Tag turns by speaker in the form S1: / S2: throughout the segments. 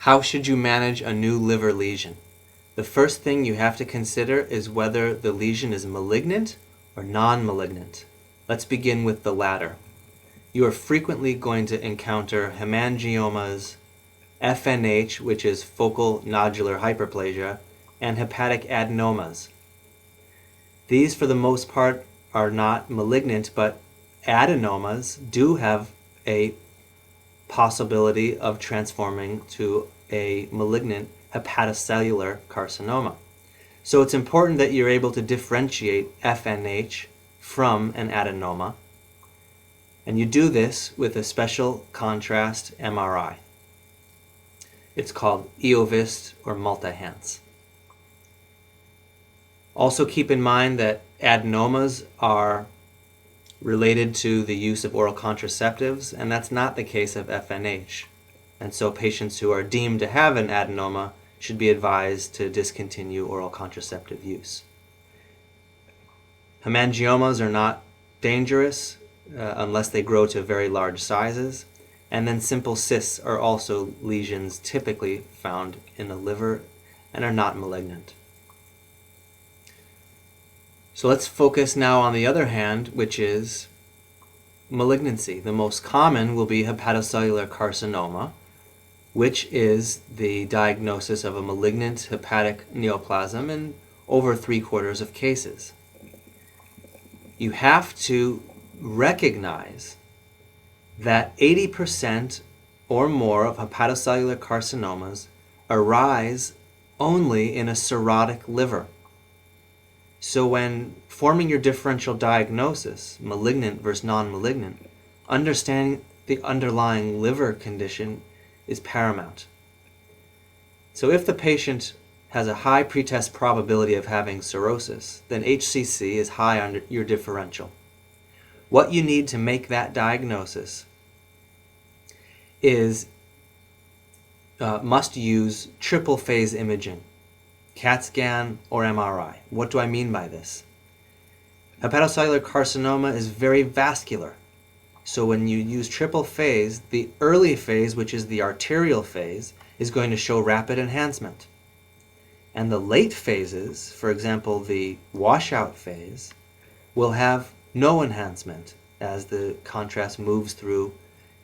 S1: How should you manage a new liver lesion? The first thing you have to consider is whether the lesion is malignant or non-malignant. Let's begin with the latter. You are frequently going to encounter hemangiomas, FNH, which is focal nodular hyperplasia, and hepatic adenomas. These, for the most part, are not malignant, but adenomas do have a possibility of transforming to a malignant hepatocellular carcinoma. So it's important that you're able to differentiate FNH from an adenoma, and you do this with a special contrast MRI. It's called EOVIST or Multihance. Also keep in mind that adenomas are related to the use of oral contraceptives, and that's not the case of FNH. And so patients who are deemed to have an adenoma should be advised to discontinue oral contraceptive use. Hemangiomas are not dangerous unless they grow to very large sizes. And then simple cysts are also lesions typically found in the liver and are not malignant. So let's focus now on the other hand, which is malignancy. The most common will be hepatocellular carcinoma, which is the diagnosis of a malignant hepatic neoplasm in over 3/4 of cases. You have to recognize that 80% or more of hepatocellular carcinomas arise only in a cirrhotic liver. So when forming your differential diagnosis, malignant versus non-malignant, understanding the underlying liver condition is paramount. So if the patient has a high pretest probability of having cirrhosis, then HCC is high on your differential. What you need to make that diagnosis is must use triple phase imaging, CAT scan or MRI. What do I mean by this? Hepatocellular carcinoma is very vascular. So when you use triple phase, the early phase, which is the arterial phase, is going to show rapid enhancement. And the late phases, for example, the washout phase, will have no enhancement as the contrast moves through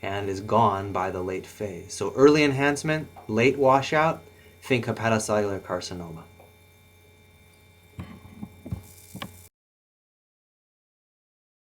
S1: and is gone by the late phase. So early enhancement, late washout, think hepatocellular carcinoma.